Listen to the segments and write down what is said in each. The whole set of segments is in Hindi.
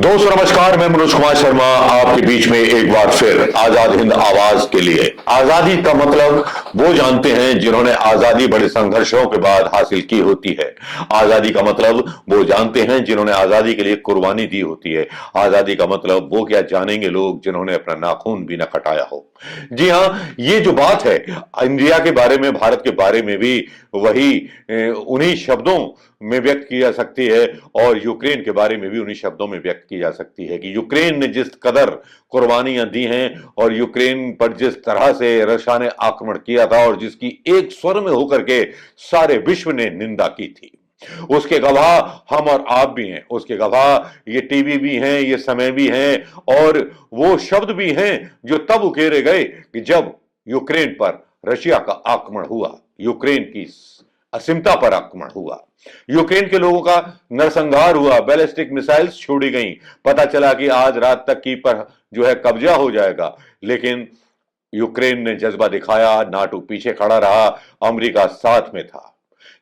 दोस्तों नमस्कार, मैं मनोज कुमार शर्मा आपके बीच में एक बार फिर आजाद हिंद आवाज के लिए। आजादी का मतलब वो जानते हैं जिन्होंने आजादी बड़े संघर्षों के बाद हासिल की होती है। आजादी का मतलब वो जानते हैं जिन्होंने आजादी के लिए कुर्बानी दी होती है। आजादी का मतलब वो क्या जानेंगे लोग जिन्होंने अपना नाखून भी न कटाया हो। जी हाँ, ये जो बात है इंडिया के बारे में, भारत के बारे में भी वही उन्हीं शब्दों में व्यक्त की जा सकती है और यूक्रेन के बारे में भी उन्हीं शब्दों में व्यक्त की जा सकती है कि यूक्रेन ने जिस कदर कुर्बानियां दी हैं और यूक्रेन पर जिस तरह से रशिया ने आक्रमण किया था और जिसकी एक स्वर में होकर के सारे विश्व ने निंदा की थी, उसके गवाह हम और आप भी हैं। उसके गवाह ये टीवी भी हैं, ये समय भी हैं और वो शब्द भी हैं जो तब उकेरे गए कि जब यूक्रेन पर रशिया का आक्रमण हुआ, यूक्रेन की असीमता पर आक्रमण हुआ, यूक्रेन के लोगों का नरसंहार हुआ, बैलिस्टिक मिसाइल्स छोड़ी गई। पता चला कि आज रात तक की पर जो है कब्जा हो जाएगा, लेकिन यूक्रेन ने जज्बा दिखाया, नाटो पीछे खड़ा रहा, अमेरिका साथ में था।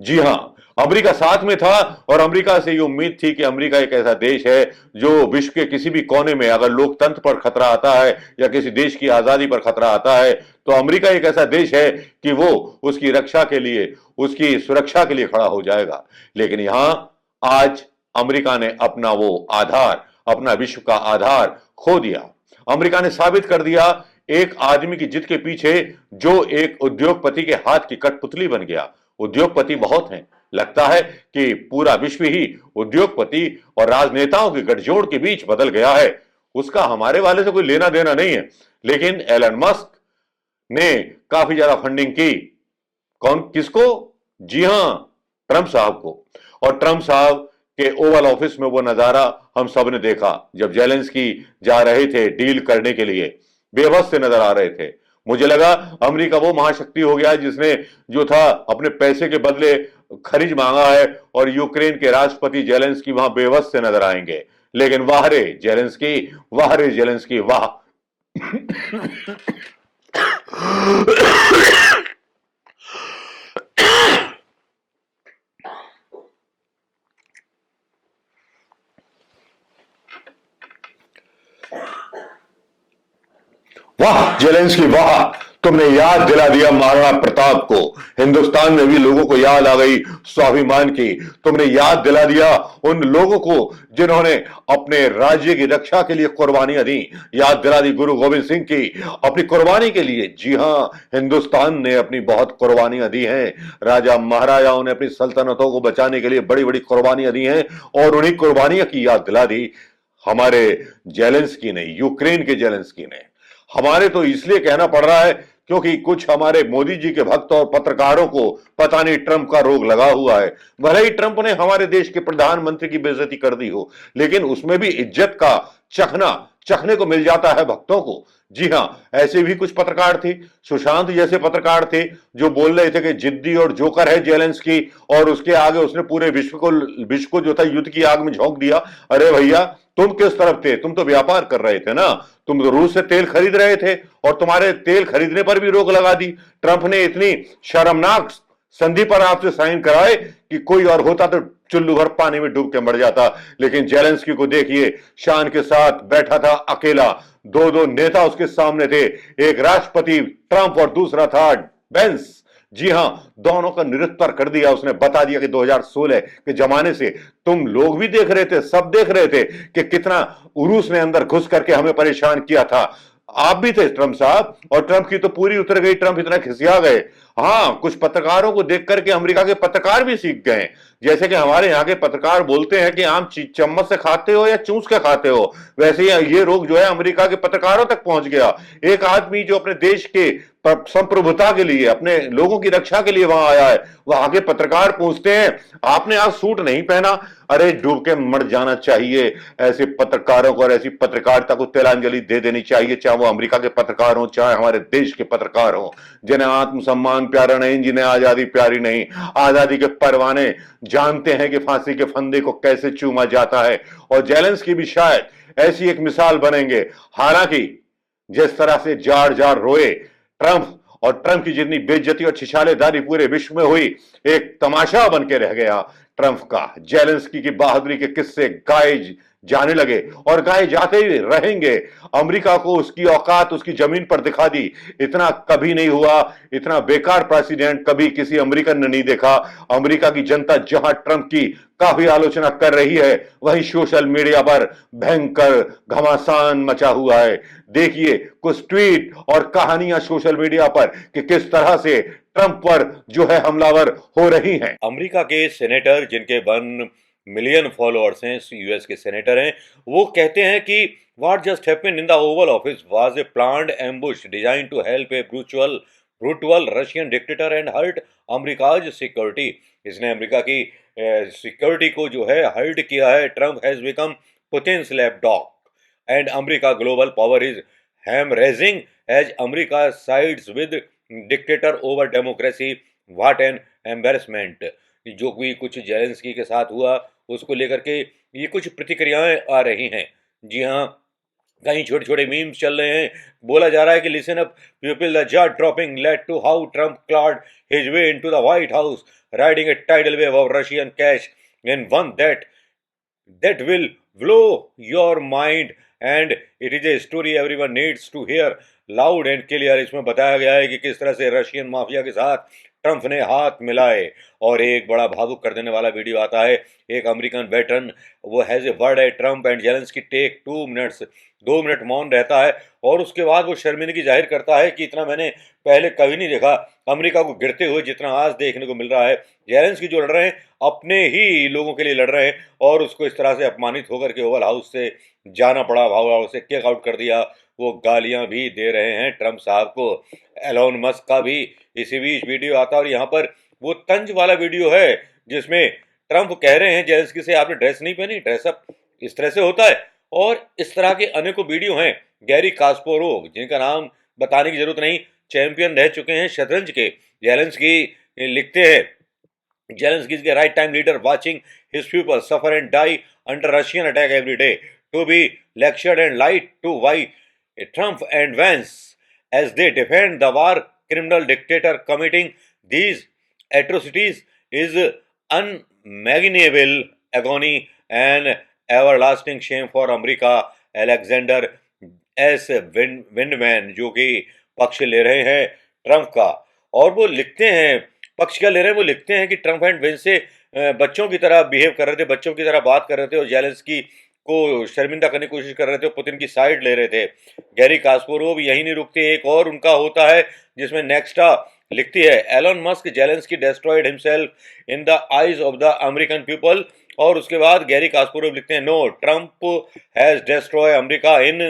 जी हां, अमेरिका साथ में था और अमेरिका से ये उम्मीद थी कि अमेरिका एक ऐसा देश है जो विश्व के किसी भी कोने में अगर लोकतंत्र पर खतरा आता है या किसी देश की आजादी पर खतरा आता है तो अमेरिका एक ऐसा देश है कि वो उसकी रक्षा के लिए, उसकी सुरक्षा के लिए खड़ा हो जाएगा। लेकिन यहां आज अमेरिका ने अपना वो आधार, अपना विश्व का आधार खो दिया। अमेरिका ने साबित कर दिया एक आदमी की जिद के पीछे जो एक उद्योगपति के हाथ की कठपुतली बन गया। उद्योगपति बहुत हैं, लगता है कि पूरा विश्व ही उद्योगपति और राजनेताओं के गठजोड़ के बीच बदल गया है। उसका हमारे वाले से कोई लेना देना नहीं है, लेकिन एलन मस्क ने काफी ज्यादा फंडिंग की। कौन, किसको? जी हां, ट्रंप साहब को। और ट्रंप साहब के ओवल ऑफिस में वो नजारा हम सब ने देखा जब जेलेंस्की जा रहे थे डील करने के लिए, बेबस से नजर आ रहे थे। मुझे लगा अमेरिका वो महाशक्ति हो गया जिसने जो था अपने पैसे के बदले खरीज मांगा है और यूक्रेन के राष्ट्रपति जेलेंस्की वहां बेबस से नजर आएंगे। लेकिन वाह रे जेलेंस्की, वाह रे जेलेंस्की, वाह। वाह जेलेंस्की, वाह, तुमने याद दिला दिया महाराणा प्रताप को। हिंदुस्तान में भी लोगों को याद आ गई स्वाभिमान की। तुमने याद दिला दिया उन लोगों को जिन्होंने अपने राज्य की रक्षा के लिए कुर्बानियां दी। याद दिला दी गुरु गोविंद सिंह की अपनी कुर्बानी के लिए। जी हां, हिंदुस्तान ने अपनी बहुत कुर्बानियां दी हैं। राजा महाराजाओं ने अपनी सल्तनतों को बचाने के लिए बड़ी बड़ी कुर्बानियां दी हैं और उन्हीं कुर्बानियों की याद दिला दी हमारे जेलेंस्की ने, यूक्रेन के जेलेंस्की ने। हमारे तो इसलिए कहना पड़ रहा है क्योंकि कुछ हमारे मोदी जी के भक्त और पत्रकारों को पता नहीं ट्रंप का रोग लगा हुआ है। भले ही ट्रंप ने हमारे देश के प्रधानमंत्री की बेइज्जती कर दी हो, लेकिन उसमें भी इज्जत का चखने को मिल जाता है भक्तों को। जी हां, ऐसे भी कुछ पत्रकार थे, सुशांत जैसे पत्रकार थे जो बोल रहे थे कि जिद्दी और जोकर है जेलेंस्की और उसके आगे उसने पूरे विश्व को जो था युद्ध की आग में झोंक दिया। अरे भैया, तुम किस तरफ थे? तुम तो व्यापार कर रहे थे ना, तुम तो रूस से तेल खरीद रहे थे और तुम्हारे तेल खरीदने पर भी रोक लगा दी। ट्रंप ने इतनी शर्मनाक संधि पर आपसे साइन कराए कि कोई और होता तो चुल्लू भर पानी में डूब के मर जाता। लेकिन जेलेंस्की को देखिए, शान के साथ बैठा था अकेला। दो दो नेता उसके सामने थे, एक राष्ट्रपति ट्रंप और दूसरा था बेंस। जी हां, दोनों का निरुत्तर कर दिया उसने। बता दिया कि 2016 के जमाने से तुम लोग भी देख रहे थे, सब देख रहे थे कि कितना रूस ने अंदर घुस करके हमें परेशान किया था। आप भी थे ट्रंप साहब, और ट्रंप की तो पूरी उतर गई। ट्रंप इतना खिसिया गए। हाँ, कुछ पत्रकारों को देख करके अमेरिका के पत्रकार भी सीख गए। जैसे कि हमारे यहाँ के पत्रकार बोलते हैं कि आम चम्मच से खाते हो या चूस के खाते हो, वैसे ही ये रोग जो है अमेरिका के पत्रकारों तक पहुंच गया। एक आदमी जो अपने देश के संप्रभुता के लिए, अपने लोगों की रक्षा के लिए वहां आया है, वहां के पत्रकार पूछते हैं आपने आज सूट नहीं पहना। अरे डूब के मर जाना चाहिए। ऐसे पत्रकारों को और ऐसी पत्रकारिता को तिलांजलि दे देनी चाहिए, चाहे वो अमेरिका के पत्रकार हो, चाहे हमारे देश के पत्रकार हो, जिन्हें आत्मसम्मान प्यारा नहीं, जिन्हें आजादी प्यारी नहीं। आजादी के परवाने जानते हैं कि फांसी के फंदे को कैसे चूमा जाता है, और जेलेंस्की भी शायद ऐसी एक मिसाल बनेंगे। हालांकि जिस तरह से जार जार रोए ट्रंप, और ट्रंप की जितनी बेइज्जती और छिछालेदारी पूरे विश्व में हुई, एक तमाशा बन के रह गया ट्रंप का। जेलेंस्की की बहादुरी के किस्से गाए जाने लगे और गाए जाते ही रहेंगे। अमेरिका को उसकी औकात उसकी जमीन पर दिखा दी। इतना कभी नहीं हुआ, इतना बेकार प्रेसिडेंट कभी किसी अमेरिकन ने नहीं देखा। अमेरिका की जनता जहां ट्रंप की काफी आलोचना कर रही है, वहीं सोशल मीडिया पर भयंकर घमासान मचा हुआ है। देखिए कुछ ट्वीट और कहानियां सोशल मीडिया पर कि किस तरह से ट्रंप पर जो है हमलावर हो रही हैं। अमेरिका के सेनेटर जिनके 1 मिलियन फॉलोअर्स हैं, यूएस के सेनेटर हैं, वो कहते हैं कि what just happened in the Oval Office was a planned ambush designed to help a brutal Russian dictator and hurt America's security. इसने अमेरिका की सिक्योरिटी को जो है हर्ट किया है। Trump has become Putin's lapdog and America global power is haemorrhaging as America sides with dictator over democracy. What an embarrassment. जो भी कुछ जेलेंस्की के साथ हुआ उसको लेकर के ये कुछ प्रतिक्रियाएं आ रही हैं। जी हाँ, कहीं छोटे छोटे मीम्स चल रहे हैं। बोला जा रहा है कि listen up people, the jaw dropping led to how Trump clawed his way into the White House, riding a tidal wave of Russian cash, and one that will blow your mind, and it is a story everyone needs to hear loud and clear। इसमें बताया गया है कि किस तरह से रशियन माफिया के साथ ट्रंप ने हाथ मिलाए। और एक बड़ा भावुक कर देने वाला वीडियो आता है। एक अमेरिकन वेटरन वो हैज ए वर्ड है Trump and Zelensky take 2 minutes, 2 minute मौन रहता है और उसके बाद वो शर्मिंदगी जाहिर करता है कि इतना मैंने पहले कभी नहीं देखा अमेरिका को गिरते हुए जितना आज देखने को मिल रहा है। जेलेंस्की जो लड़ रहे हैं अपने ही लोगों के लिए लड़ रहे हैं और उसको इस तरह से अपमानित होकर के ओवल हाउस से जाना पड़ा, ओवल हाउस से किक आउट कर दिया। वो गालियां भी दे रहे हैं ट्रंप साहब को। एलोन मस्क का भी इसी बीच वीडियो आता है और यहाँ पर वो तंज वाला वीडियो है जिसमें ट्रंप कह रहे हैं जेलेंस्की से आपने ड्रेस नहीं पहनी, ड्रेसअप इस तरह से होता है। और इस तरह के अनेकों वीडियो हैं। गैरी कास्पारोव, जिनका नाम बताने की जरूरत नहीं, चैंपियन रह चुके हैं शतरंज के। जेलेंस्की लिखते हैं Zelensky is a right time leader watching his people suffer and die under Russian attack every day to be lectured and lied to why Trump and Vance as they defend the war criminal dictator committing these atrocities is unimaginable agony and everlasting shame for America। Alexander S Vindman जो कि पक्ष ले रहे हैं ट्रंप का, और वो लिखते हैं पक्ष क्या ले रहे हैं, वो लिखते हैं कि ट्रंप एंड वेंस से बच्चों की तरह बिहेव कर रहे थे, बच्चों की तरह बात कर रहे थे और जेलेंस्की को शर्मिंदा करने की कोशिश कर रहे थे, पुतिन की साइड ले रहे थे। गैरी कास्पारोव यही नहीं रुकते, एक और उनका होता है जिसमें नेक्स्टा लिखती है Elon Musk Zelensky destroyed himself in the eyes of the American people. और उसके बाद गैरी कास्पारोव लिखते हैं no Trump has destroy America in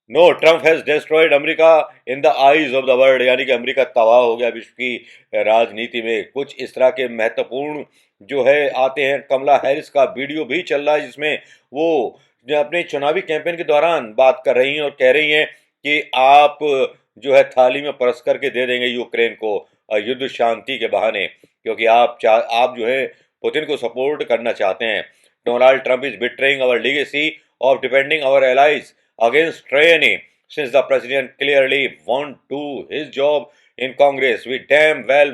no Trump has destroyed America in the eyes of the world. यानी कि अमेरिका तबाह हो गया विश्व की राजनीति में। कुछ इस तरह के महत्वपूर्ण जो है आते हैं। कमला हैरिस का वीडियो भी चल रहा है जिसमें वो अपने चुनावी कैंपेन के दौरान बात कर रही हैं और कह रही हैं कि आप जो है थाली में परस करके दे देंगे यूक्रेन को युद्ध शांति के बहाने, क्योंकि आप जो है पुतिन को सपोर्ट करना चाहते हैं। Donald Trump is betraying our legacy of defending our allies against tyranny since the president clearly won't do his job in Congress. We damn well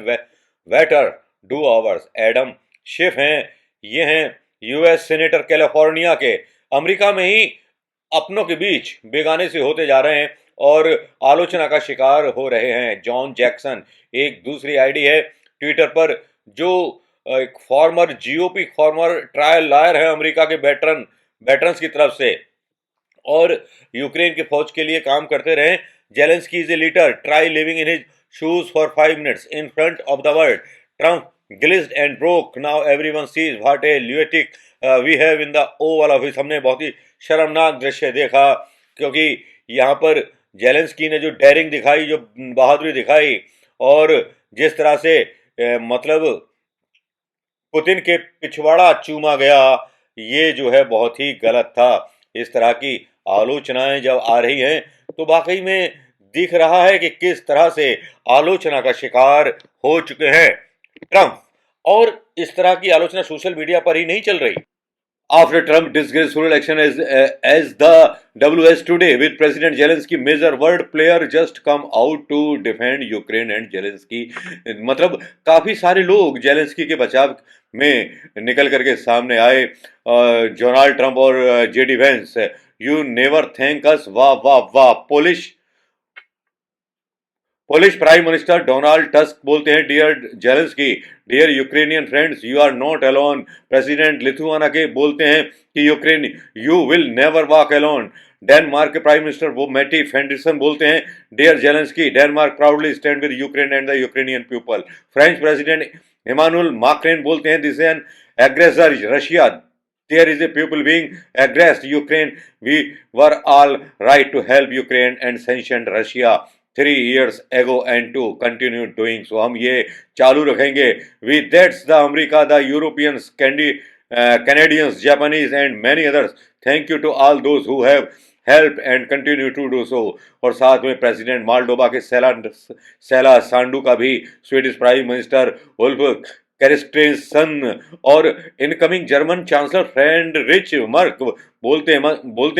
better do ours। Adam Schiff हैं, ये हैं यूएस सेनेटर कैलिफोर्निया के। अमेरिका में ही अपनों के बीच बेगाने से होते जा रहे हैं और आलोचना का शिकार हो रहे हैं। जॉन जैक्सन एक दूसरी आईडी है ट्विटर पर जो एक former GOP former trial lawyer है अमेरिका के वेटरन्स की तरफ से और यूक्रेन के फौज के लिए काम करते रहे। Zelensky is a leader, try living in his shoes for 5 minutes in front of the world. Trump glazed and broke, now everyone sees what a lunatic we have in the Oval Office. हमने बहुत ही शर्मनाक दृश्य देखा क्योंकि यहाँ पर जेलेंस्की ने जो डेयरिंग दिखाई, जो बहादुरी दिखाई और जिस तरह से मतलब पुतिन के पिछवाड़ा चूमा गया, ये जो है बहुत ही गलत था। इस तरह की आलोचनाएं जब आ रही हैं तो वाकई में दिख रहा है कि किस तरह से आलोचना का शिकार हो चुके हैं ट्रंप। और इस तरह की आलोचना सोशल मीडिया पर ही नहीं चल रही, after Trump disgraceful election as the WS today, with President Zelensky major world player just come out to defend Ukraine and Zelensky. मतलब काफी सारे लोग जेलेंस्की के बचाव में निकल करके सामने आए. डोनाल्ड ट्रंप और JD Vance, you never thank us, वाह वाह वाह. Polish prime minister Donald Tusk बोलते हैं, dear Zelensky, dear Ukrainian friends, you are not alone. President Lithuania के बोलते हैं कि Ukraine, you will never walk alone. Denmark के प्राइम मिनिस्टर वो मैटी फेंडरसन बोलते हैं, dear Zelensky, Denmark proudly stand with Ukraine and the Ukrainian people. French president Emmanuel Macron बोलते हैं, this an aggressor Russia, there is a people being aggressed Ukraine, we were all right to help Ukraine and sanctioned Russia 3 years ago and to continue doing so. हम ये चालू रखेंगे. We, that's the America, the Europeans, Canadians, Japanese and many others. Thank you to all those who have helped and continue to do so. और साथ में प्रेसिडेंट मालडोवा के सेला सांडू का भी Swedish prime minister Ulf Kristersson और incoming German chancellor Friedrich Merz बोलते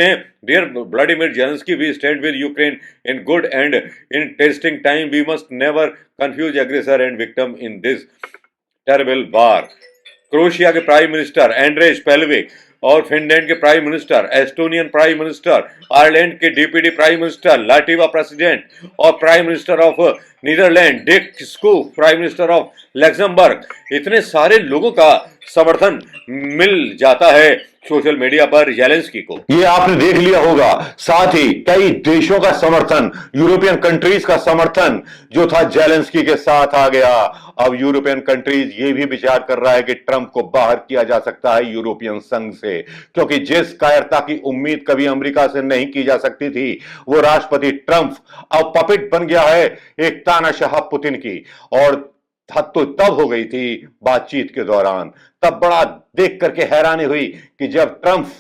हैं, dear Vladimir Zelensky, we stand with Ukraine in good and in testing time. We must never confuse aggressor and victim in this terrible war. Croatia के प्राइम मिनिस्टर एंड्रेज पेल्विक और फिनलैंड के prime minister, Estonian prime minister, Ireland के deputy prime minister, Latvia president और prime minister of Netherlands Dick Schoof, prime minister of Luxembourg, इतने सारे लोगों का समर्थन मिल जाता है सोशल मीडिया पर जेलेंस्की को. ये आपने देख लिया होगा. साथ ही कई देशों का समर्थन, यूरोपियन कंट्रीज का समर्थन जो था जेलेंस्की के साथ आ गया. अब यूरोपियन कंट्रीज ये भी विचार कर रहा है कि ट्रंप को बाहर किया जा सकता है यूरोपियन संघ से, क्योंकि जिस कायरता की उम्मीद कभी अमेरिका से नहीं की जा सकती थी, वो राष्ट्रपति ट्रंप अब पपेट बन गया है एक तानाशाह पुतिन की. और हद तो तब हो गई थी बातचीत के दौरान, तब बड़ा देख करके हैरानी हुई कि जब ट्रंप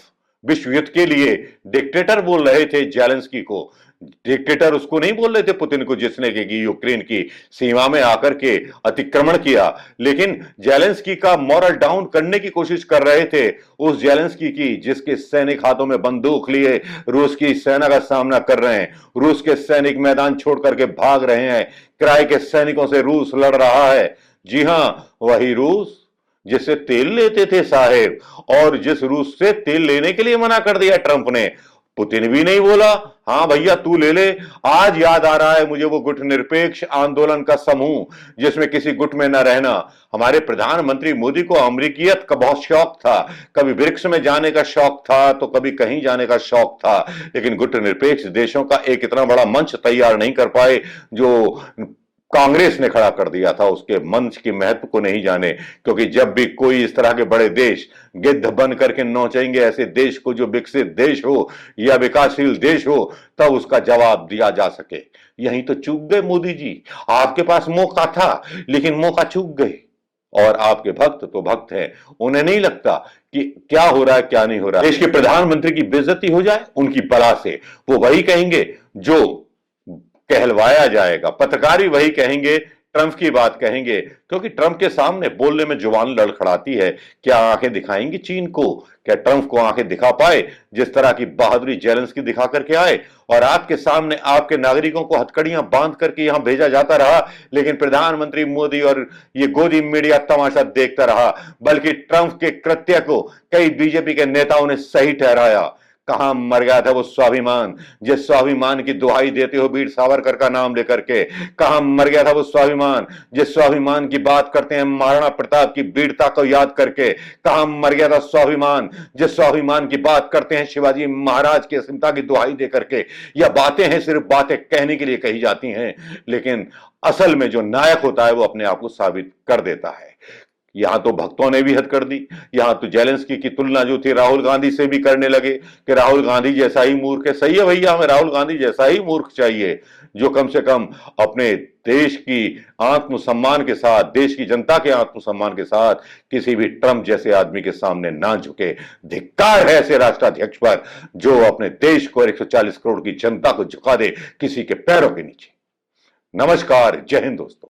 विश्व युद्ध के लिए डिक्टेटर बोल रहे थे जेलेंस्की को. डिक्टेटर उसको नहीं बोल रहे थे पुतिन को, जिसने कि यूक्रेन की सीमा में आकर के अतिक्रमण किया, लेकिन जेलेंस्की का मॉरल डाउन करने की कोशिश कर रहे थे. उस जेलेंस्की की जिसके सैनिक हाथों में बंदूक लिए रूस की सेना का सामना कर रहे हैं, रूस के सैनिक मैदान छोड़ करके भाग रहे हैं, किराए के सैनिकों से रूस लड़ रहा है. जी हां, वही रूस जिससे तेल लेते थे साहेब, और जिस रूस से तेल लेने के लिए मना कर दिया ट्रंप ने. पुतिन भी नहीं बोला, हाँ भैया तू ले ले. आज याद आ रहा है मुझे वो गुट निरपेक्ष आंदोलन का समूह जिसमें किसी गुट में न रहना. हमारे प्रधानमंत्री मोदी को अमरीकियत का बहुत शौक था, कभी ब्रिक्स में जाने का शौक था तो कभी कहीं जाने का शौक था, लेकिन गुट निरपेक्ष देशों का एक इतना बड़ा मंच तैयार नहीं कर पाए जो कांग्रेस ने खड़ा कर दिया था. उसके मंच के महत्व को नहीं जाने, क्योंकि जब भी कोई इस तरह के बड़े देश गिद्ध बन करके नोचेंगे ऐसे देश को जो विकसित देश हो या विकासशील देश हो, तब उसका जवाब दिया जा सके. यहीं तो चूक गए मोदी जी. आपके पास मौका था लेकिन मौका चूक गए. और आपके भक्त तो भक्त हैं, उन्हें नहीं लगता कि क्या हो रहा है क्या नहीं हो रहा. देश के प्रधानमंत्री की बेइज्जती हो जाए उनकी बला से, वो वही कहेंगे जो कहलवाया जाएगा. पत्रकार भी वही कहेंगे, ट्रंप की बात कहेंगे, क्योंकि ट्रंप के सामने बोलने में जुबान लड़खड़ाती है. क्या आंखें दिखाएंगी चीन को? क्या ट्रंप को आंखें दिखा पाए जिस तरह की बहादुरी जेलेंस्की दिखा करके आए? और आपके सामने आपके नागरिकों को हथकड़ियां बांध करके यहां भेजा जाता रहा, लेकिन प्रधानमंत्री मोदी और ये गोदी मीडिया तमाशा देखता रहा. बल्कि ट्रंप के कृत्य को कई बीजेपी के नेताओं ने सही ठहराया. कहां मर गया था वो स्वाभिमान, जिस स्वाभिमान की दुहाई देते हो वीर सावरकर का नाम लेकर के? कहां मर गया था वो स्वाभिमान जिस स्वाभिमान की बात करते हैं महाराणा प्रताप की वीरता को याद करके? कहां मर गया था स्वाभिमान जिस स्वाभिमान की बात करते हैं शिवाजी महाराज की असीमता की दुहाई दे करके? यह बातें हैं, सिर्फ बातें कहने के लिए कही जाती हैं, लेकिन असल में जो नायक होता है वो अपने आप को साबित कर देता है. यहां तो भक्तों ने भी हद कर दी. यहां तो जेलेंस्की की तुलना जो थी राहुल गांधी से भी करने लगे कि राहुल गांधी जैसा ही मूर्ख है. सही है भैया, हमें राहुल गांधी जैसा ही मूर्ख चाहिए जो कम से कम अपने देश की आत्मसम्मान के साथ, देश की जनता के आत्मसम्मान के साथ किसी भी ट्रंप जैसे आदमी के सामने ना झुके. धिक्कार है ऐसे राष्ट्राध्यक्ष पर जो अपने देश को 140 करोड़ की जनता को झुका दे किसी के पैरों के नीचे. नमस्कार, जय हिंद दोस्तों.